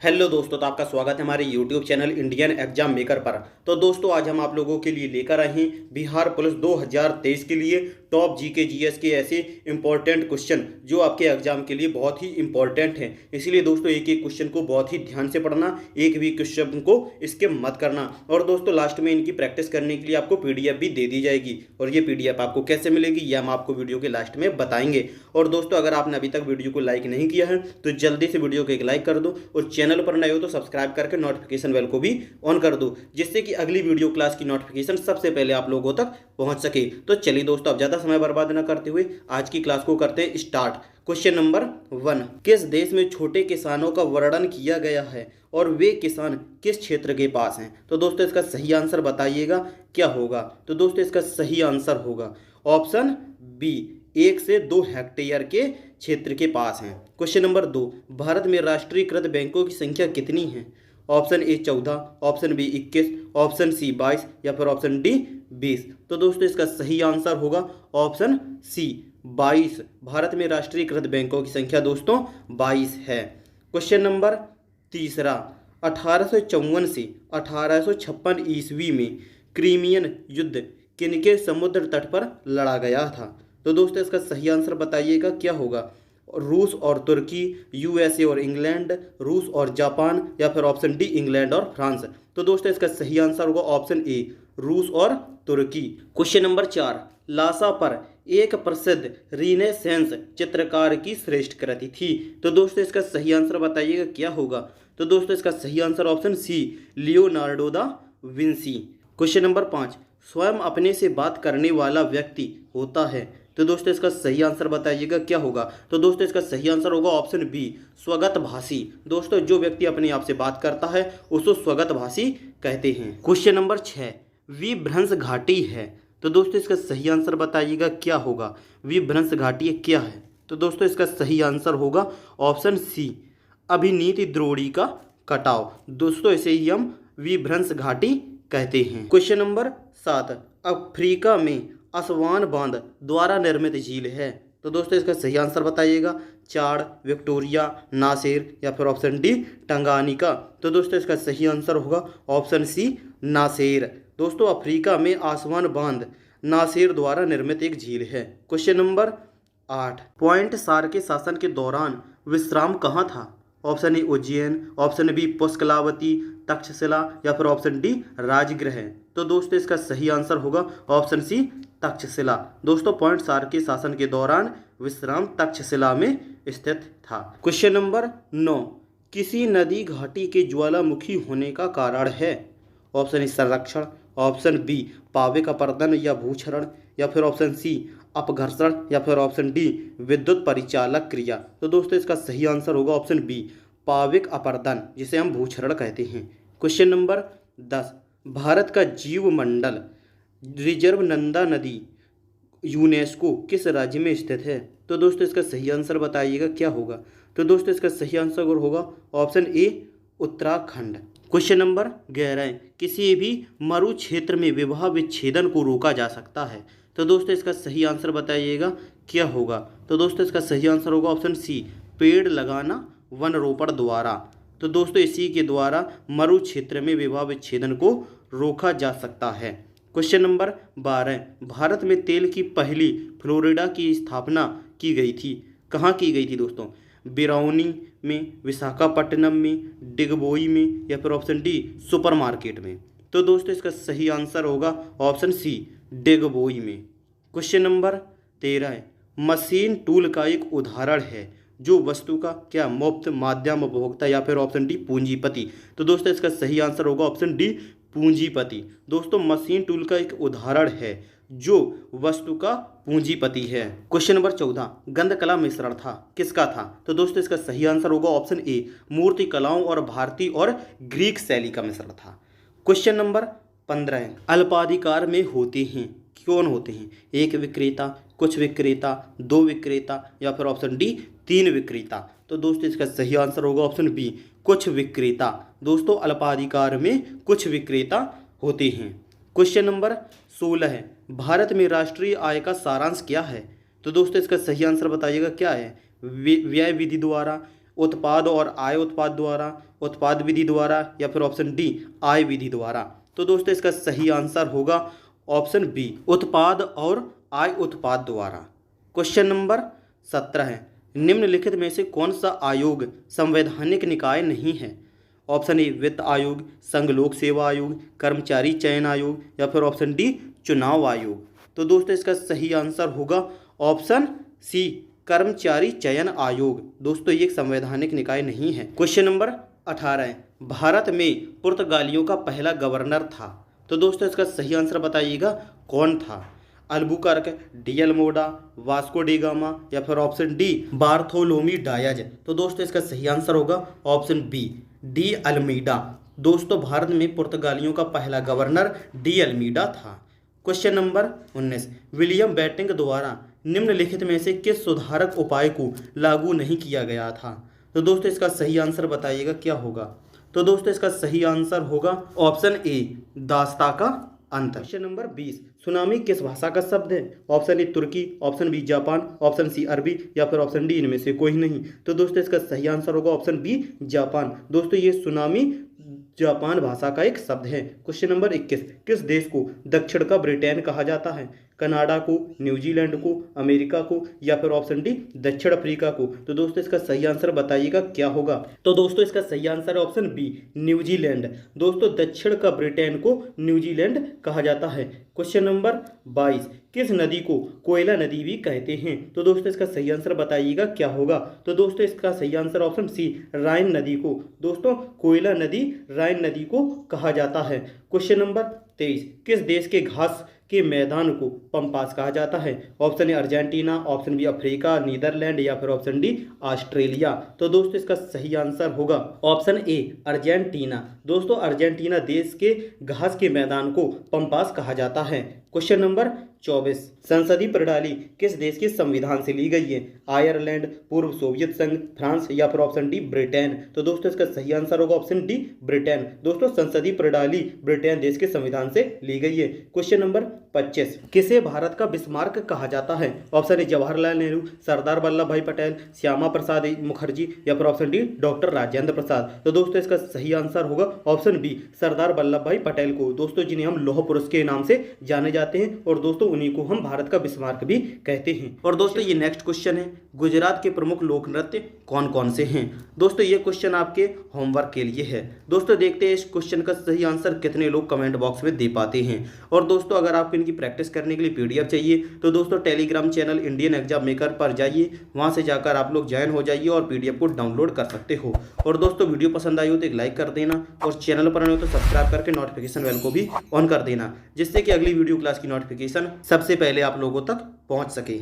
Hello दोस्तों, तो आपका स्वागत है हमारे YouTube channel Indian exam maker पर। तो दोस्तों, आज हम आप लोगों के लिए लेकर आए हैं बिहार पुलिस 2023 के लिए टॉप जीके जीएस के ऐसे इंपॉर्टेंट क्वेश्चन जो आपके एग्जाम के लिए बहुत ही इंपॉर्टेंट हैं। इसलिए दोस्तों, एक एक क्वेश्चन को बहुत ही ध्यान से पढ़ना, एक भी क्वेश्चन को स्किप मत करना। और दोस्तों, लास्ट में इनकी प्रैक्टिस करने के लिए आपको पीडीएफ भी दे दी जाएगी, और ये पीडीएफ आपको कैसे मिलेगी यह हम आपको वीडियो के लास्ट में बताएंगे। और दोस्तों, अगर आपने अभी तक वीडियो को लाइक नहीं किया है तो जल्दी से वीडियो को एक लाइक कर दो, और चैनल पर नए हो तो सब्सक्राइब करके नोटिफिकेशन बेल को भी ऑन कर दो, जिससे कि अगली वीडियो क्लास की नोटिफिकेशन सबसे पहले आप लोगों तक पहुंच सके। तो चलिए दोस्तों, अब ज़्यादा समय बर्बाद न करते हुए आज की क्लास को करते हैं स्टार्ट। क्वेश्चन नंबर 1, किस देश में छोटे किसानों का वर्णन किया गया है और वे किसान किस क्षेत्र के पास हैं? तो दोस्तों, इसका सही आंसर बताइएगा क्या होगा। तो दोस्तों, इसका सही आंसर होगा ऑप्शन बी, 1 से 2 हेक्टेयर के क्षेत्र के पास हैं। क्वेश्चन नंबर 2, भारत में राष्ट्रीयकृत बैंकों की संख्या कितनी है? Option A 14, option B 21, option C 22 या फिर ऑप्शन डी 20। तो दोस्तों, इसका सही आंसर होगा ऑप्शन सी 22। भारत में राष्ट्रीयकृत बैंकों की संख्या दोस्तों 22 है। क्वेश्चन नंबर 3, 1854 से 1856 ईस्वी में क्रीमियन युद्ध किनके समुद्र तट पर लड़ा गया था? तो दोस्तों, इसका सही आंसर बताइएगा क्या होगा। रूस और तुर्की, यूएसए और इंग्लैंड, रूस और जापान या फिर ऑप्शन डी इंग्लैंड और फ्रांस। तो दोस्तों, इसका सही आंसर होगा ऑप्शन ए, रूस और तुर्की। क्वेश्चन नंबर 4, लासा पर एक प्रसिद्ध रीनेसेंस चित्रकार की श्रेष्ठ कृति थी। तो दोस्तों, इसका सही आंसर बताइएगा क्या होगा। तो दोस्तों, इसका सही answer option C, Leonardo da Vinci. Question number 5, स्वयं अपने से बात करने वाला व्यक्ति होता है। तो दोस्तों, इसका सही आंसर बताइएगा क्या होगा। तो दोस्तों, इसका सही आंसर होगा ऑप्शन बी, स्वगत भाषी। दोस्तों, जो व्यक्ति अपने आप से बात करता है उसको स्वगत भाषी कहते हैं। क्वेश्चन नंबर 6, विभ्रंश घाटी है। तो दोस्तों, इसका सही आंसर बताइएगा क्या होगा। विभ्रंश घाटी क्या है? तो दोस्तों, इसका सही आंसर होगा ऑप्शन सी, अभिनीत द्रोणी का कटाव। दोस्तों, इसे ही हम विभ्रंश घाटी कहते हैं। क्वेश्चन नंबर 7, अफ्रीका में असवान बांध द्वारा निर्मित झील है। तो दोस्तों, इसका सही आंसर बताइएगा। चाड, विक्टोरिया, नासेर या फिर ऑप्शन डी टंगानिका। तो दोस्तों, इसका सही आंसर होगा ऑप्शन सी, नासेर। दोस्तों, अफ्रीका में आसवान बांध नासेर द्वारा निर्मित एक झील है। क्वेश्चन नंबर 8, पॉइंट सार के शासन के दौरान विश्राम कहाँ था? Option A Ujjain, option B Pushkalavati, Takshashila या फिर ऑप्शन डी राजगृह। तो दोस्तों, इसका सही आंसर होगा ऑप्शन सी, तक्षशिला। दोस्तों, पॉइंट सार के शासन के दौरान विश्राम तक्षशिला में स्थित था। क्वेश्चन नंबर 9, किसी नदी घाटी के ज्वालामुखी होने का कारण है? ऑप्शन ए संरक्षण, ऑप्शन बी पाविक अपरदन या भूक्षरण या फिर ऑप्शन सी अपघर्षण या फिर ऑप्शन डी विद्युत परिचालक क्रिया। तो दोस्तों, इसका सही आंसर होगा ऑप्शन बी, पाविक अपरदन, जिसे हम भूक्षरण कहते हैं। क्वेश्चन नंबर 10, भारत का जीव मंडल रिजर्व नंदा नदी यूनेस्को किस राज्य में स्थित है? तो दोस्तों, इसका सही आंसर बताइएगा क्या होगा। तो दोस्तों, इसका सही आंसर होगा option A, Uttarakhand. Question number 11, किसी भी मरु क्षेत्र में विवाह विच्छेदन को रोका जा सकता है। तो दोस्तों, इसका सही आंसर बताइएगा क्या होगा। तो दोस्तों, इसका सही आंसर होगा ऑप्शन सी, पेड़ लगाना वन रोपण द्वारा। तो दोस्तों, इसी के द्वारा मरु क्षेत्र में विवाह विच्छेदन को रोका जा सकता है। क्वेश्चन नंबर 12, भारत में तेल की पहली फ्लोरिडा की स्थापना की गई थी। कहाँ की गई थी दोस्तों? बिरौनी में, विशाखापट्टनम में, डिगबोई में या फिर ऑप्शन डी सुपरमार्केट में। तो दोस्तों, इसका सही आंसर होगा ऑप्शन सी, डिगबोई में। क्वेश्चन नंबर 13, मशीन टूल का एक उदाहरण है जो वस्तु का क्या मुफ्त माध्यम उपभोक्ता या फिर ऑप्शन डी पूंजीपति। तो दोस्तों, इसका सही आंसर होगा ऑप्शन डी पूंजीपति। दोस्तों, मशीन टूल का एक उदाहरण है जो वस्तु का पूंजीपति है। क्वेश्चन नंबर 14, गंधकला मिश्रण था किसका था? तो दोस्तों, इसका सही आंसर होगा ऑप्शन ए, मूर्ति कलाओं और भारतीय और ग्रीक शैली का मिश्रण था। क्वेश्चन नंबर 15, अल्पाधिकार में होते हैं कौन होते हैं? एक विक्रेता, कुछ विक्रेता, दो विक्रेता या फिर ऑप्शन डी 3 विक्रेता। तो दोस्तों, इसका सही आंसर होगा ऑप्शन बी, कुछ विक्रेता। दोस्तों, अल्पाधिकार में कुछ विक्रेता होते हैं। क्वेश्चन नंबर 16, भारत में राष्ट्रीय आय का सारांश क्या है? तो दोस्तों, इसका सही आंसर बताइएगा क्या है। व्यय विधि द्वारा, उत्पाद और आय उत्पाद द्वारा, उत्पाद विधि द्वारा, या फिर ऑप्शन डी आय विधि द्वारा। तो दोस्तों इसका सही आंसर होगा ऑप्शन बी, उत्पाद और आय उत्पाद द्वारा। क्वेश्चन नंबर 17 है, निम्नलिखित में से कौन सा आयोग संवैधानिक निकाय नहीं है? ऑप्शन ए वित्त आयोग, संघ लोक सेवा आयोग, कर्मचारी चयन आयोग, या फिर ऑप्शन डी चुनाव आयोग। तो दोस्तों इसका सही आंसर होगा ऑप्शन सी, कर्मचारी चयन आयोग। दोस्तों ये एक संवैधानिक निकाय नहीं है। क्वेश्चन नंबर 18 है, भारत में पुर्तगालियों का पहला गवर्नर था। तो दोस्तों इसका सही आंसर बताइएगा कौन था? Albuquerque, D Almora, Vasco D gamma, या फिर ऑप्शन डी बार्थोलोमी डायज। तो दोस्तों इसका सही आंसर होगा ऑप्शन बी, डी अल्मीडा। दोस्तों भारत में पुर्तगालियों का पहला गवर्नर डी अल्मीडा था। क्वेश्चन नंबर 19, विलियम बेंटिंक द्वारा निम्नलिखित में से किस सुधारक उपाय को लागू नहीं किया गया था? तो दोस्तों इसका सही आंसर बताइएगा क्या होगा? तो दोस्तों इसका सही आंसर होगा ऑप्शन ए, दास्ता का अंत। क्वेश्चन नंबर 20, सुनामी किस भाषा का शब्द है? ऑप्शन ए तुर्की, option B Japan, option C अरबी, या फिर ऑप्शन डी इनमें से कोई नहीं। तो दोस्तों इसका सही आंसर होगा ऑप्शन बी, जापान। दोस्तों ये सुनामी जापान भाषा का एक शब्द है। क्वेश्चन नंबर 21, किस देश को दक्षिण का ब्रिटेन कहा जाता है? कनाडा को, न्यूजीलैंड को, अमेरिका को, या फिर ऑप्शन डी दक्षिण अफ्रीका को। तो दोस्तों इसका सही आंसर बताइएगा क्या होगा? तो दोस्तों इसका सही आंसर है ऑप्शन बी, न्यूजीलैंड। दोस्तों दक्षिण का ब्रिटेन को न्यूजीलैंड कहा जाता है। क्वेश्चन नंबर 22, किस नदी को कोयला नदी भी कहते हैं? तो दोस्तों इसका सही आंसर बताइएगा क्या होगा? तो दोस्तों इसका सही आंसर ऑप्शन सी, राइन नदी को। दोस्तों कोयला नदी राइन नदी को कहा जाता है। क्वेश्चन नंबर 23, किस देश के घास के मैदान को पंपास कहा जाता है? Option A Argentina, option B Africa, Netherlands, या फिर ऑप्शन डी ऑस्ट्रेलिया। तो दोस्तों इसका सही आंसर होगा ऑप्शन ए, अर्जेंटीना। दोस्तों अर्जेंटीना देश के घास के मैदान को पंपास कहा जाता है। क्वेश्चन नंबर 24, संसदीय प्रणाली किस देश के संविधान से ली गई है? आयरलैंड, पूर्व सोवियत संघ, फ्रांस, या फिर ऑप्शन डी ब्रिटेन। तो दोस्तों इसका सही आंसर होगा ऑप्शन डी, ब्रिटेन। दोस्तों संसदीय प्रणाली ब्रिटेन देश के संविधान से ली गई है। क्वेश्चन नंबर 25, किसे भारत का बिस्मार्क कहा जाता है? ऑप्शन ए जवाहरलाल नेहरू, सरदार वल्लभ भाई पटेल, श्यामा प्रसाद मुखर्जी, या फिर option D doctor Rajendra Prasad. तो दोस्तों इसका सही आंसर होगा ऑप्शन बी, सरदार वल्लभ भाई पटेल को। दोस्तों जिन्हें हम लौह पुरुष के नाम से जाने जाते हैं, और दोस्तों उन्हीं को हम भारत का बिस्मार्क भी कहते हैं। और दोस्तों ये नेक्स्ट क्वेश्चन है, गुजरात के प्रमुख लोक नृत्य कौन कौन से हैं? दोस्तों ये क्वेश्चन आपके होमवर्क के लिए है। दोस्तों देखते हैं इस क्वेश्चन का सही आंसर कितने लोग कमेंट बॉक्स में दे पाते हैं। और दोस्तों अगर आपको इनकी प्रैक्टिस करने के लिए पीडीएफ चाहिए तो दोस्तों Telegram channel Indian exam maker पर जाइए, वहां से जाकर आप लोग ज्वाइन हो जाइए और पीडीएफ को डाउनलोड कर सकते हो। और दोस्तों वीडियो पसंद आई हो तो एक लाइक कर देना, और चैनल पर नए हो तो सब्सक्राइब करके नोटिफिकेशन बेल को भी ऑन कर देना, जिससे कि अगली वीडियो क्लास की नोटिफिकेशन सबसे पहले आप लोगों तक पहुंच सके।